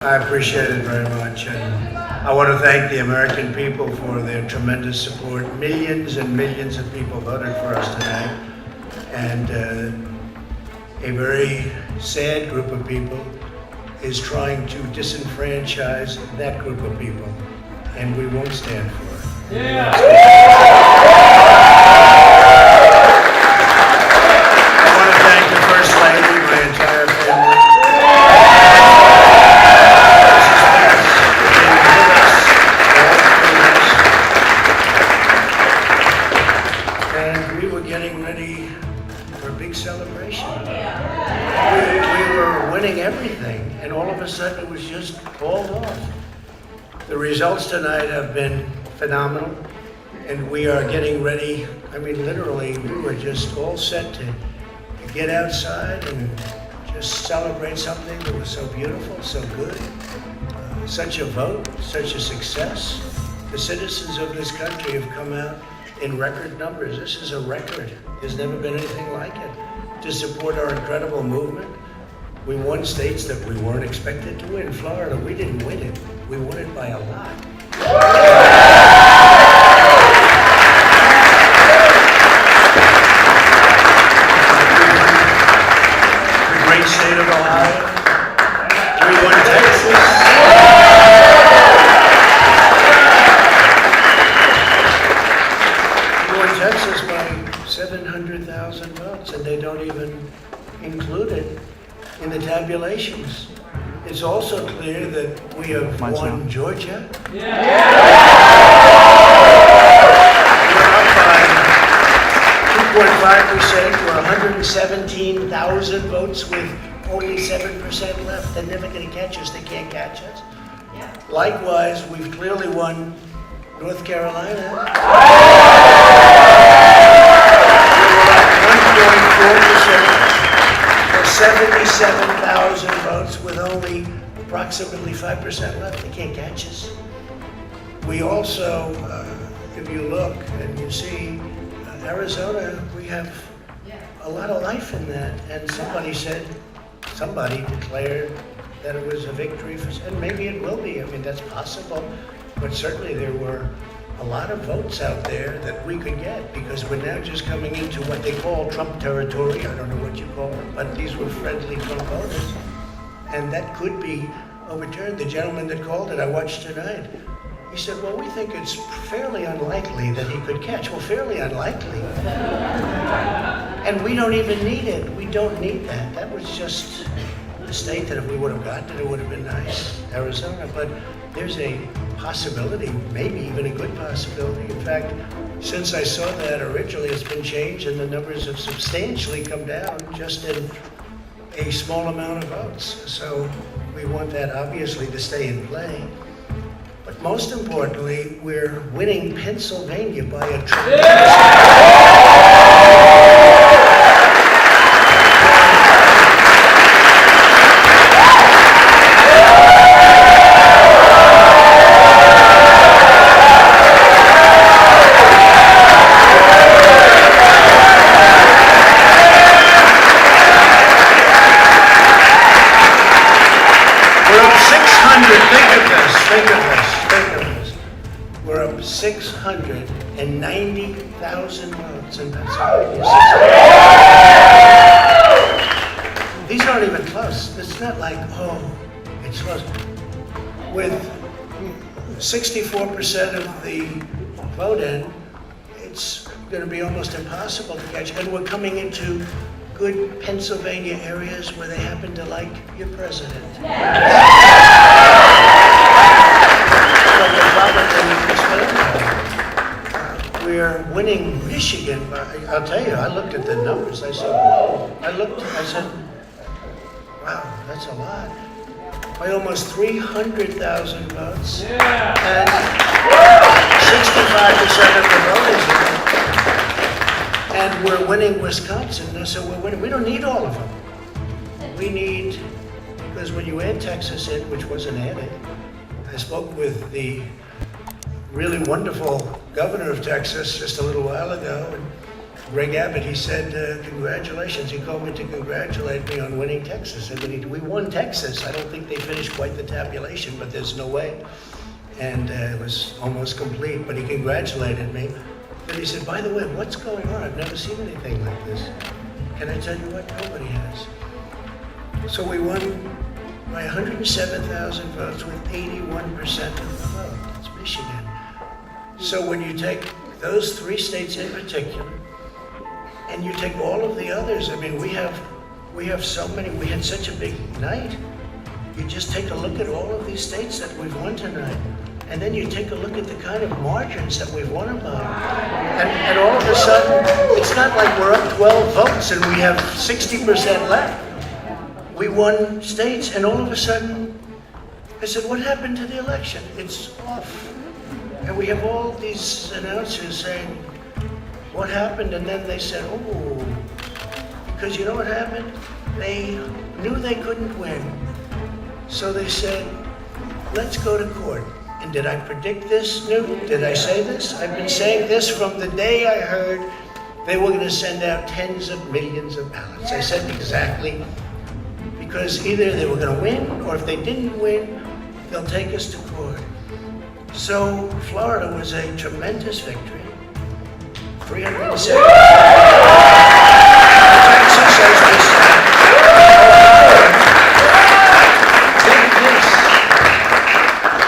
I appreciate it very much, and I want to thank the American people for their tremendous support. Millions and millions of people voted for us tonight, and a very sad group of people is trying to disenfranchise that group of people, and we won't stand for it. I want to thank the First Lady, my entire family. And we were getting ready for a big celebration. We were winning everything, and all of a sudden it was just called off. The results tonight have been phenomenal, and we are getting ready. I mean, literally, we were just all set to get outside and just celebrate something that was so beautiful, so good. Such a vote, such a success. The citizens of this country have come out in record numbers. This is a record. There's never been anything like it. To support our incredible movement, we won states that we weren't expected to win. Florida, we didn't win it. We won it by a lot. The great state of Ohio. We won Texas. Texas by 700,000 votes, and they don't even include it in the tabulations. It's also clear that we have won Georgia. We're up by 2.5%. We're 117,000 votes with only 7% left. They're never going to catch us. They can't catch us. Likewise, we've clearly won North Carolina. 1.4%, 77,000 votes with only approximately 5% left. They can't catch us. We also, if you look and you see Arizona, we have a lot of life in that. And somebody declared that it was a victory for, and maybe it will be. I mean, that's possible. But certainly there were a lot of votes out there that we could get, because we're now just coming into what they call Trump territory. I don't know what you call it, but these were friendly Trump voters. And that could be overturned. The gentleman that called it, I watched tonight, he said, well, we think it's fairly unlikely that he could catch. Well, fairly unlikely. And we don't even need it. We don't need that. That was just a state that if we would have gotten it, it would have been nice, Arizona. But there's a possibility, maybe even a good possibility. In fact, since I saw that originally, it's been changed and the numbers have substantially come down just in a small amount of votes. So we want that obviously to stay in play. But most importantly, we're winning Pennsylvania by a tremendous We're up 690,000 votes in Pennsylvania. These aren't even close. It's not like, oh, it's close. With 64% of the vote in, it's going to be almost impossible to catch. And we're coming into good Pennsylvania areas where they happen to like your president. We're winning Michigan. I'll tell you, I looked at the numbers. I said, wow, that's a lot. By almost 300,000 votes. And 65% of the voters. And we're winning Wisconsin. So we're winning. We don't need all of them. We need, because when you add Texas in, which wasn't added, I spoke with the really wonderful governor of Texas just a little while ago, and Greg Abbott, he said, congratulations. He called me to congratulate me on winning Texas. And we won Texas. I don't think they finished quite the tabulation, but there's no way. And it was almost complete, but he congratulated me. Then he said, by the way, what's going on? I've never seen anything like this. Can I tell you what? Nobody has. So we won by 107,000 votes with 81% of the vote. That's Michigan. So when you take those 3 states in particular, and you take all of the others, I mean, we have so many, we had such a big night. You just take a look at all of these states that we've won tonight, and then you take a look at the kind of margins that we've won about. And all of a sudden, it's not like we're up 12 votes and we have 60% left. We won states, and all of a sudden, I said, what happened to the election? It's off. And we have all these announcers saying, what happened? And then they said, oh, because you know what happened? They knew they couldn't win. So they said, let's go to court. And did I predict this, Newton? Did I say this? I've been saying this from the day I heard they were going to send out tens of millions of ballots. I said exactly, because either they were going to win, or if they didn't win, they'll take us to court. So Florida was a tremendous victory. 370. Texas has just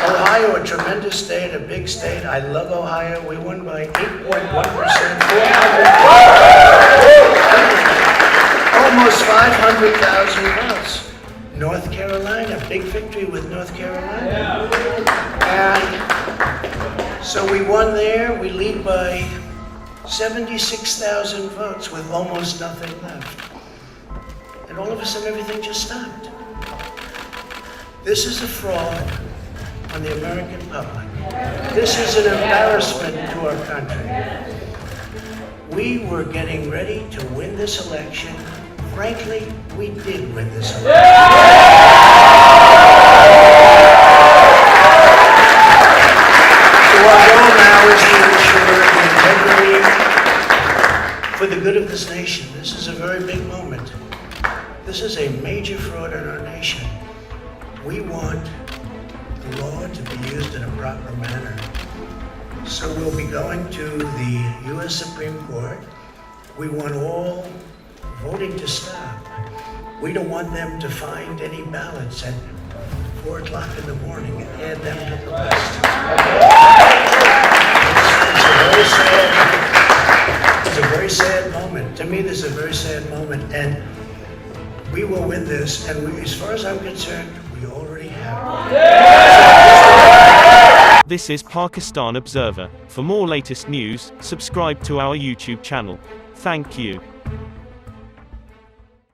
Ohio, a tremendous state, a big state. I love Ohio. We won by 8.1%. Almost 500,000 votes. North Carolina, big victory with North Carolina. And so we won there. We lead by 76,000 votes with almost nothing left. And all of a sudden, everything just stopped. This is a fraud on the American public. This is an embarrassment to our country. We were getting ready to win this election. Frankly, we did win this election. So our goal now is to ensure the integrity for the good of this nation. This is a very big moment. This is a major fraud in our nation. We want the law to be used in a proper manner. So we'll be going to the U.S. Supreme Court. We want all voting to stop. We don't want them to find any ballots at 4 o'clock in the morning and add them to the list. It's a very sad moment. To me, this is a very sad moment, and we will win this, and as far as I'm concerned, we already have. This is Pakistan Observer. For more latest news, subscribe to our YouTube channel. Thank you.